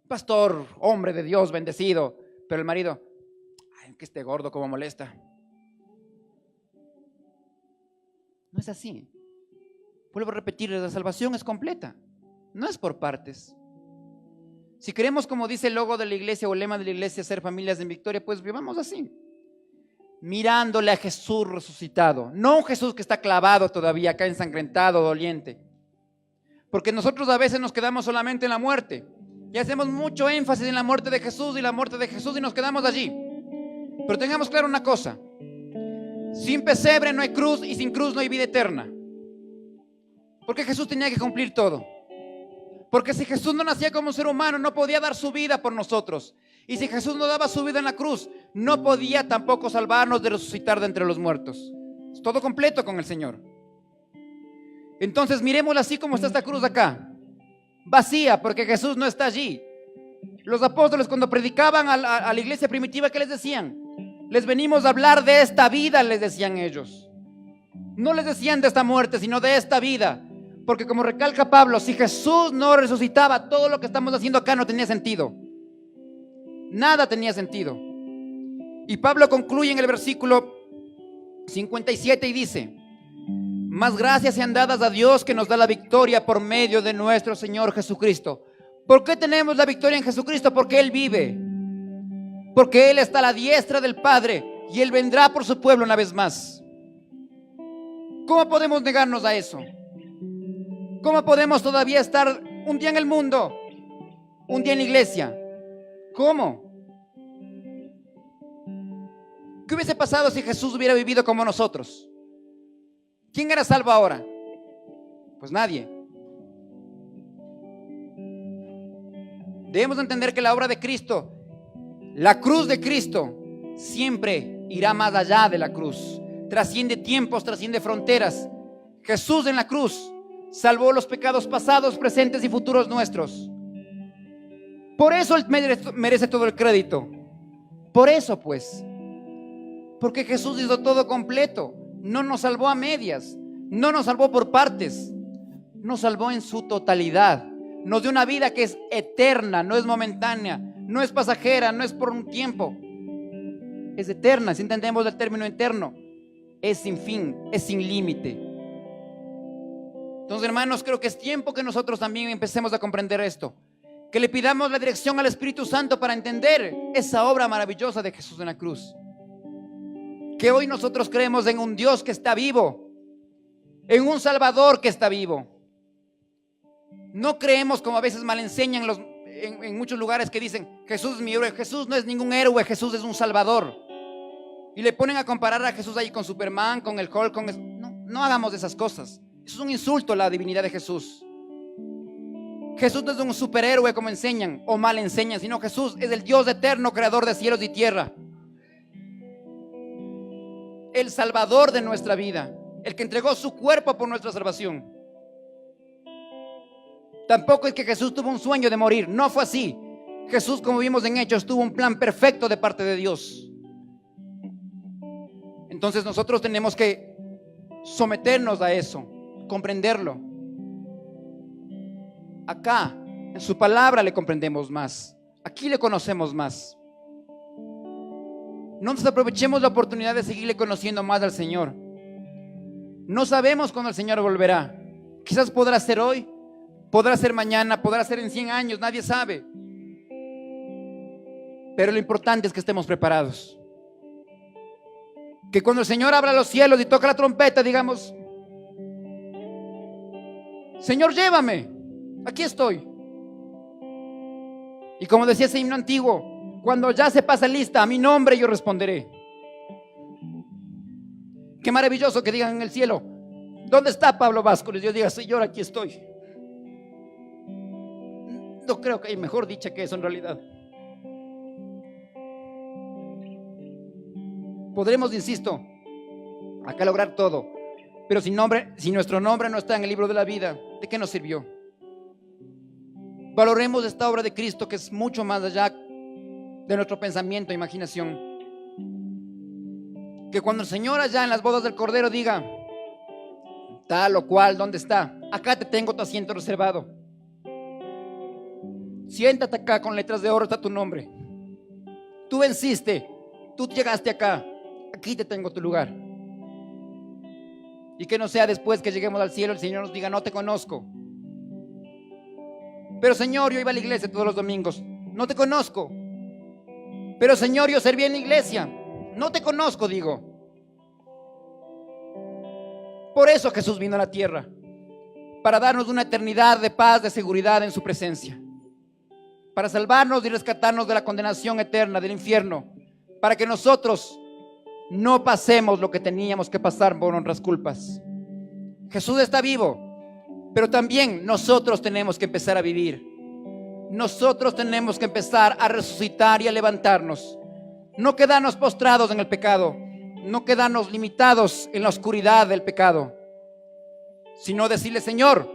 Pastor, hombre de Dios, bendecido, pero el marido, ay, que este gordo como molesta. No es así. Vuelvo a repetir, la salvación es completa, no es por partes. Si queremos, como dice el logo de la iglesia o el lema de la iglesia, ser familias en victoria, pues vivamos así, mirándole a Jesús resucitado, no un Jesús que está clavado todavía acá, ensangrentado, doliente. Porque nosotros a veces nos quedamos solamente en la muerte y hacemos mucho énfasis en la muerte de Jesús y la muerte de Jesús y nos quedamos allí. Pero tengamos claro una cosa: sin pesebre no hay cruz y sin cruz no hay vida eterna. Porque Jesús tenía que cumplir todo. Porque si Jesús no nacía como un ser humano, no podía dar su vida por nosotros. Y si Jesús no daba su vida en la cruz, no podía tampoco salvarnos de resucitar de entre los muertos. Es todo completo con el Señor. Entonces miremosla así como está esta cruz acá, vacía, porque Jesús no está allí. Los apóstoles, cuando predicaban a la iglesia primitiva, ¿qué les decían? Les venimos a hablar de esta vida, les decían ellos. No les decían de esta muerte, sino de esta vida. Porque, como recalca Pablo, si Jesús no resucitaba, todo lo que estamos haciendo acá no tenía sentido. Nada tenía sentido. Y Pablo concluye en el versículo 57 y dice: más gracias sean dadas a Dios, que nos da la victoria por medio de nuestro Señor Jesucristo. ¿Por qué tenemos la victoria en Jesucristo? Porque Él vive, porque Él está a la diestra del Padre y Él vendrá por su pueblo una vez más. ¿Cómo podemos negarnos a eso? ¿Cómo podemos todavía estar un día en el mundo, un día en la iglesia? ¿Cómo? ¿Qué hubiese pasado si Jesús hubiera vivido como nosotros? ¿Quién era salvo ahora? Pues nadie. Debemos entender que la obra de Cristo, la cruz de Cristo, siempre irá más allá de la cruz. Trasciende tiempos, trasciende fronteras. Jesús en la cruz salvó los pecados pasados, presentes y futuros nuestros. Por eso Él merece todo el crédito. Por eso, pues, porque Jesús hizo todo completo. No nos salvó a medias, no nos salvó por partes, nos salvó en su totalidad. Nos dio una vida que es eterna, no es momentánea, no es pasajera, no es por un tiempo, es eterna. Si entendemos el término eterno, es sin fin, es sin límite. Entonces, hermanos, creo que es tiempo que nosotros también empecemos a comprender esto, que le pidamos la dirección al Espíritu Santo para entender esa obra maravillosa de Jesús en la cruz. Que hoy nosotros creemos en un Dios que está vivo, en un Salvador que está vivo. No creemos, como a veces mal enseñan en muchos lugares, que dicen: Jesús es mi héroe. Jesús no es ningún héroe, Jesús es un Salvador. Y le ponen a comparar a Jesús ahí con Superman, con el Hulk, no hagamos esas cosas. Eso es un insulto a la divinidad de Jesús. Jesús no es un superhéroe como enseñan o mal enseñan, sino Jesús es el Dios eterno, creador de cielos y tierra, el Salvador de nuestra vida, el que entregó su cuerpo por nuestra salvación. Tampoco es que Jesús tuvo un sueño de morir, no fue así. Jesús, como vimos en Hechos, tuvo un plan perfecto de parte de Dios. Entonces nosotros tenemos que someternos a eso, comprenderlo. Acá, en su palabra le comprendemos más. Aquí le conocemos más. No nos aprovechemos la oportunidad de seguirle conociendo más al Señor. No sabemos cuándo el Señor volverá. Quizás podrá ser hoy, podrá ser mañana, podrá ser en 100 años, nadie sabe. Pero lo importante es que estemos preparados. Que cuando el Señor abra los cielos y toque la trompeta, digamos: Señor, llévame, aquí estoy. Y como decía ese himno antiguo, cuando ya se pasa lista a mi nombre, yo responderé. Qué maravilloso que digan en el cielo: ¿dónde está Pablo Vázquez? Yo diga: Señor, aquí estoy. No creo que hay mejor dicha que eso en realidad. Podremos, insisto, acá lograr todo, pero si nuestro nombre no está en el libro de la vida, ¿de qué nos sirvió? Valoremos esta obra de Cristo, que es mucho más allá de nuestro pensamiento e imaginación. Que cuando el Señor allá en las bodas del Cordero diga: tal o cual, ¿dónde está? Acá te tengo tu asiento reservado. Siéntate acá, con letras de oro está tu nombre. Tú venciste, tú llegaste acá, aquí te tengo tu lugar. Y que no sea después que lleguemos al cielo el Señor nos diga: no te conozco. Pero Señor, yo iba a la iglesia todos los domingos. No te conozco. Pero Señor, yo serví en la iglesia. No te conozco, digo. Por eso Jesús vino a la tierra, para darnos una eternidad de paz, de seguridad en su presencia, para salvarnos y rescatarnos de la condenación eterna del infierno, para que nosotros no pasemos lo que teníamos que pasar por nuestras culpas. Jesús está vivo, pero también nosotros tenemos que empezar a vivir. Nosotros tenemos que empezar a resucitar y a levantarnos. No quedarnos postrados en el pecado, no quedarnos limitados en la oscuridad del pecado, sino decirle: Señor,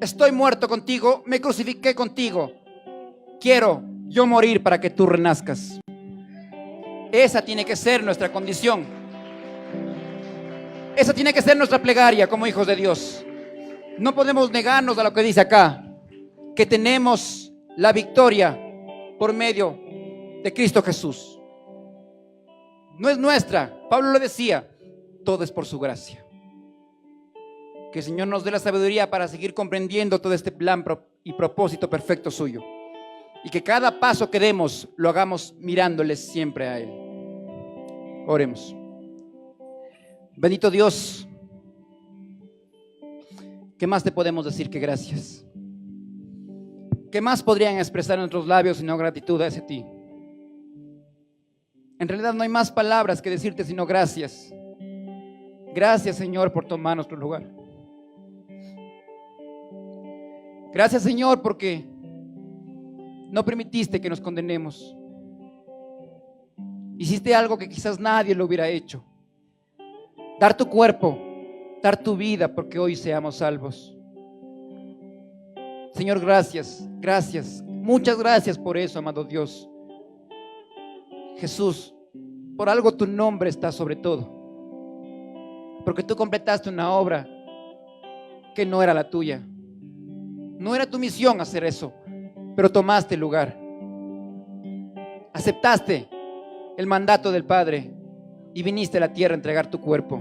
estoy muerto contigo, me crucifiqué contigo, quiero yo morir para que tú renazcas. Esa tiene que ser nuestra condición. Esa tiene que ser nuestra plegaria como hijos de Dios. No podemos negarnos a lo que dice acá, que tenemos la victoria por medio de Cristo Jesús. No es nuestra. Pablo lo decía: todo es por su gracia. Que el Señor nos dé la sabiduría para seguir comprendiendo todo este plan y propósito perfecto suyo, y que cada paso que demos lo hagamos mirándole siempre a Él. Oremos. Bendito Dios, ¿qué más te podemos decir que gracias? ¿Qué más podrían expresar nuestros labios sino gratitud hacia ti? En realidad no hay más palabras que decirte sino gracias. Gracias, Señor, por tomar nuestro lugar. Gracias, Señor, porque no permitiste que nos condenemos. Hiciste algo que quizás nadie lo hubiera hecho: dar tu cuerpo, dar tu vida, porque hoy seamos salvos. Señor, gracias, gracias, muchas gracias por eso, amado Dios. Jesús, por algo tu nombre está sobre todo, porque tú completaste una obra que no era la tuya. No era tu misión hacer eso, pero tomaste el lugar. Aceptaste el mandato del Padre y viniste a la tierra a entregar tu cuerpo.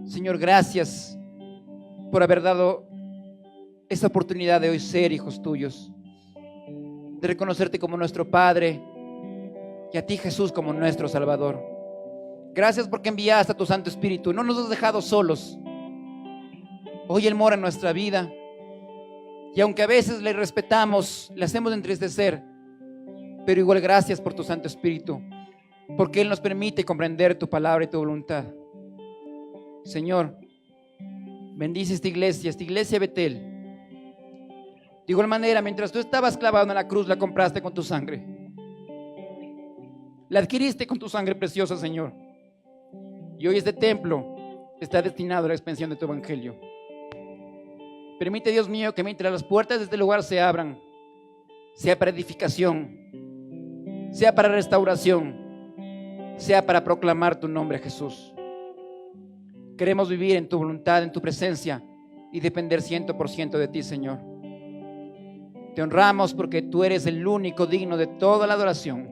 Señor, gracias por haber dado esa oportunidad de hoy ser hijos tuyos, de reconocerte como nuestro Padre y a ti, Jesús, como nuestro Salvador. Gracias porque enviaste a tu Santo Espíritu. No nos has dejado solos. Hoy Él mora en nuestra vida, y aunque a veces le respetamos, le hacemos entristecer, pero igual gracias por tu Santo Espíritu, porque Él nos permite comprender tu palabra y tu voluntad. Señor, bendice esta iglesia Betel. De igual manera, mientras tú estabas clavado en la cruz, la compraste con tu sangre. La adquiriste con tu sangre preciosa, Señor. Y hoy este templo está destinado a la expansión de tu evangelio. Permite, Dios mío, que mientras las puertas de este lugar se abran, sea para edificación, sea para restauración, sea para proclamar tu nombre, Jesús. Queremos vivir en tu voluntad, en tu presencia y depender 100% de ti, Señor. Te honramos porque tú eres el único digno de toda la adoración.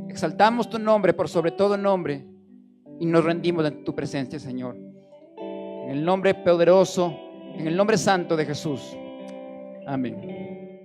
Exaltamos tu nombre por sobre todo nombre y nos rendimos en tu presencia, Señor. En el nombre poderoso, en el nombre santo de Jesús. Amén.